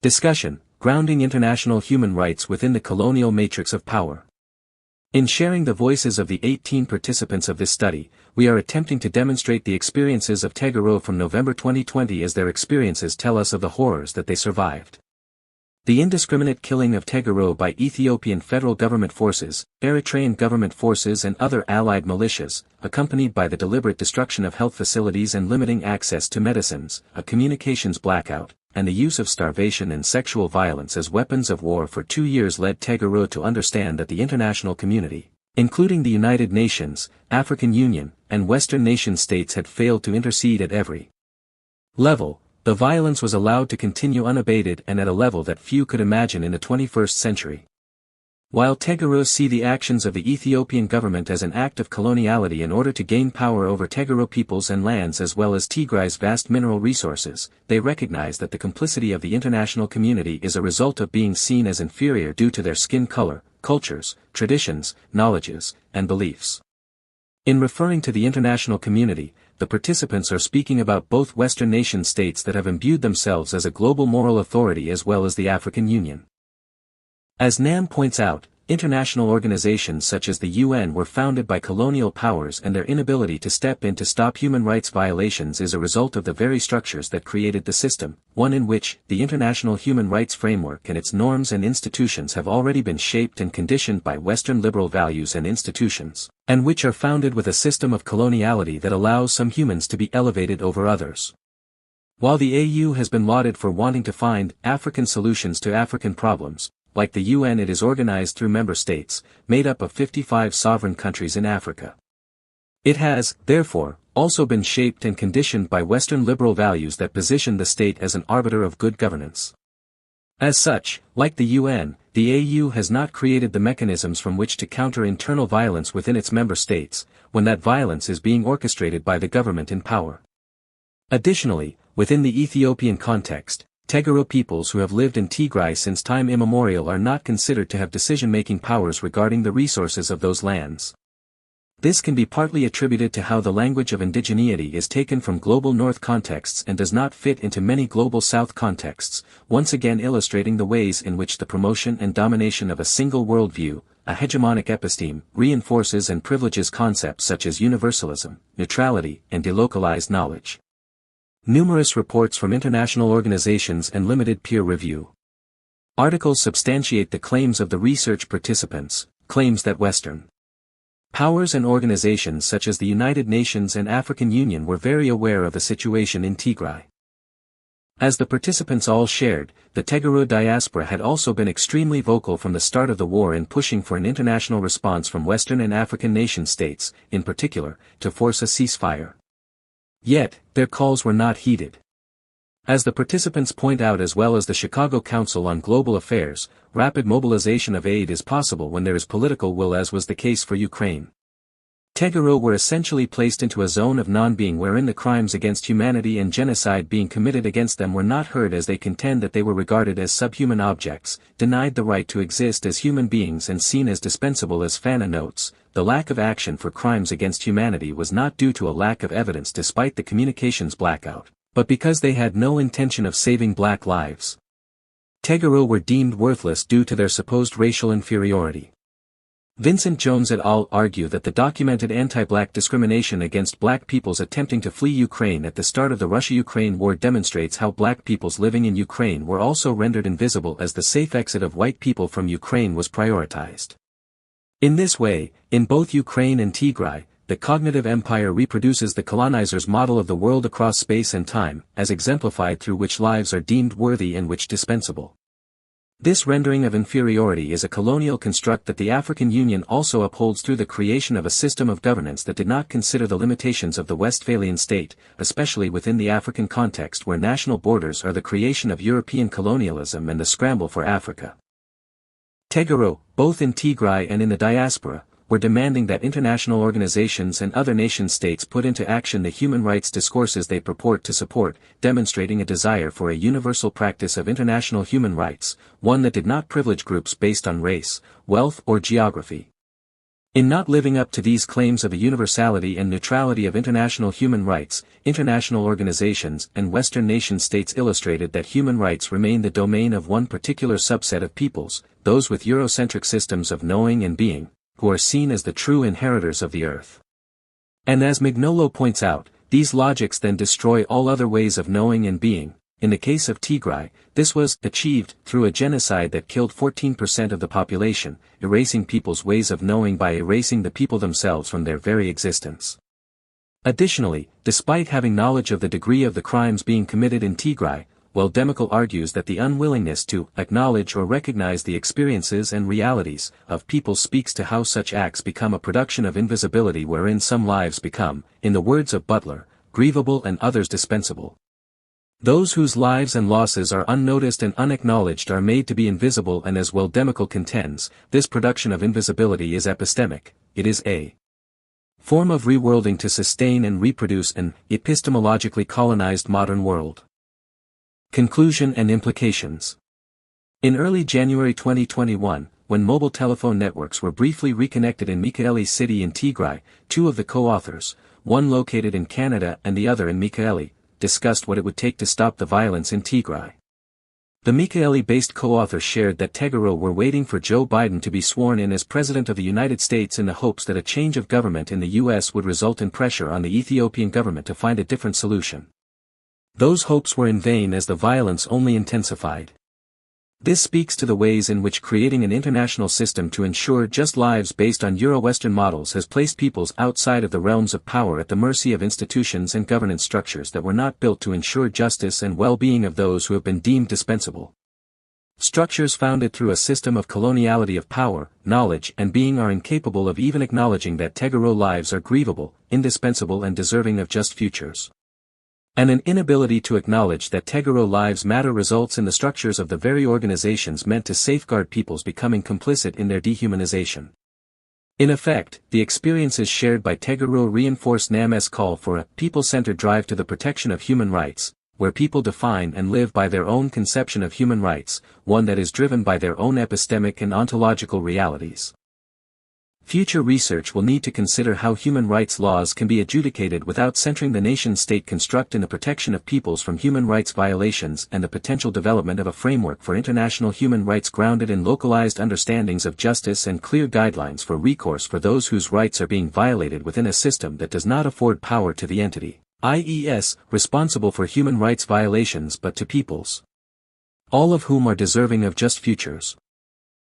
Discussion: Grounding international human rights within the colonial matrix of power. In sharing the voices of the 18 participants of this study, we are attempting to demonstrate the experiences of Tegaru from November 2020 as their experiences tell us of the horrors that they survived. The indiscriminate killing of Tegaru by Ethiopian federal government forces, Eritrean government forces and other allied militias, accompanied by the deliberate destruction of health facilities and limiting access to medicines, a communications blackout, and the use of starvation and sexual violence as weapons of war for 2 years led Tegaru to understand that the international community, including the United Nations, African Union, and Western nation-states had failed to intercede at every level. The violence was allowed to continue unabated and at a level that few could imagine in the 21st century. While Tegaru see the actions of the Ethiopian government as an act of coloniality in order to gain power over Tegaru peoples and lands as well as Tigray's vast mineral resources, they recognize that the complicity of the international community is a result of being seen as inferior due to their skin color, cultures, traditions, knowledges, and beliefs. In referring to the international community, the participants are speaking about both Western nation-states that have imbued themselves as a global moral authority as well as the African Union. As Naʻīm points out, international organizations such as the UN were founded by colonial powers and their inability to step in to stop human rights violations is a result of the very structures that created the system, one in which the international human rights framework and its norms and institutions have already been shaped and conditioned by Western liberal values and institutions, and which are founded with a system of coloniality that allows some humans to be elevated over others. While the AU has been lauded for wanting to find African solutions to African problems, like the UN, it is organized through member states, made up of 55 sovereign countries in Africa. It has, therefore, also been shaped and conditioned by Western liberal values that position the state as an arbiter of good governance. As such, like the UN, the AU has not created the mechanisms from which to counter internal violence within its member states, when that violence is being orchestrated by the government in power. Additionally, within the Ethiopian context, Tegaru peoples who have lived in Tigray since time immemorial are not considered to have decision-making powers regarding the resources of those lands. This can be partly attributed to how the language of indigeneity is taken from global North contexts and does not fit into many global South contexts, once again illustrating the ways in which the promotion and domination of a single worldview, a hegemonic episteme, reinforces and privileges concepts such as universalism, neutrality, and delocalized knowledge. Numerous reports from international organizations and limited peer review articles substantiate the claims of the research participants, claims that Western powers and organizations such as the United Nations and African Union were very aware of the situation in Tigray. As the participants all shared, the Tegaru diaspora had also been extremely vocal from the start of the war in pushing for an international response from Western and African nation-states, in particular, to force a ceasefire. Yet, their calls were not heeded. As the participants point out as well as the Chicago Council on Global Affairs, rapid mobilization of aid is possible when there is political will, as was the case for Ukraine. Tegaru were essentially placed into a zone of non-being wherein the crimes against humanity and genocide being committed against them were not heard, as they contend that they were regarded as subhuman objects, denied the right to exist as human beings and seen as dispensable. As Fana notes, the lack of action for crimes against humanity was not due to a lack of evidence despite the communications blackout, but because they had no intention of saving black lives. Tegaru were deemed worthless due to their supposed racial inferiority. Vincent Jones et al. Argue that the documented anti-black discrimination against black peoples attempting to flee Ukraine at the start of the Russia-Ukraine war demonstrates how black peoples living in Ukraine were also rendered invisible as the safe exit of white people from Ukraine was prioritized. In this way, in both Ukraine and Tigray, the cognitive empire reproduces the colonizer's model of the world across space and time, as exemplified through which lives are deemed worthy and which dispensable. This rendering of inferiority is a colonial construct that the African Union also upholds through the creation of a system of governance that did not consider the limitations of the Westphalian state, especially within the African context where national borders are the creation of European colonialism and the scramble for Africa. Tegaru, both in Tigray and in the diaspora, were demanding that international organizations and other nation-states put into action the human rights discourses they purport to support, demonstrating a desire for a universal practice of international human rights, one that did not privilege groups based on race, wealth or geography. In not living up to these claims of a universality and neutrality of international human rights, international organizations and Western nation-states illustrated that human rights remain the domain of one particular subset of peoples, those with Eurocentric systems of knowing and being, who are seen as the true inheritors of the earth. And as Mignolo points out, these logics then destroy all other ways of knowing and being. In the case of Tigray, this was achieved through a genocide that killed 14% of the population, erasing people's ways of knowing by erasing the people themselves from their very existence. Additionally, despite having knowledge of the degree of the crimes being committed in Tigray, Demical argues that the unwillingness to acknowledge or recognize the experiences and realities of people speaks to how such acts become a production of invisibility wherein some lives become, in the words of Butler, grievable and others dispensable. Those whose lives and losses are unnoticed and unacknowledged are made to be invisible, and as Demical contends, this production of invisibility is epistemic. It is a form of reworlding to sustain and reproduce an epistemologically colonized modern world. Conclusion and implications. In early January 2021, when mobile telephone networks were briefly reconnected in Mekelle city in Tigray, two of the co-authors, one located in Canada and the other in Mekelle, discussed what it would take to stop the violence in Tigray. The Mekelle-based co-authors shared that Tegaru were waiting for Joe Biden to be sworn in as President of the United States in the hopes that a change of government in the U.S. would result in pressure on the Ethiopian government to find a different solution. Those hopes were in vain as the violence only intensified. This speaks to the ways in which creating an international system to ensure just lives based on Euro-Western models has placed peoples outside of the realms of power at the mercy of institutions and governance structures that were not built to ensure justice and well-being of those who have been deemed dispensable. Structures founded through a system of coloniality of power, knowledge and being are incapable of even acknowledging that Tegaru lives are grievable, indispensable and deserving of just futures. And an inability to acknowledge that Tegaru lives matter results in the structures of the very organizations meant to safeguard peoples becoming complicit in their dehumanization. In effect, the experiences shared by Tegaru reinforce Naʻīm's call for a people-centered drive to the protection of human rights, where people define and live by their own conception of human rights, one that is driven by their own epistemic and ontological realities. Future research will need to consider how human rights laws can be adjudicated without centering the nation-state construct in the protection of peoples from human rights violations and the potential development of a framework for international human rights grounded in localized understandings of justice and clear guidelines for recourse for those whose rights are being violated within a system that does not afford power to the entity, i.e., responsible for human rights violations but to peoples, all of whom are deserving of just futures.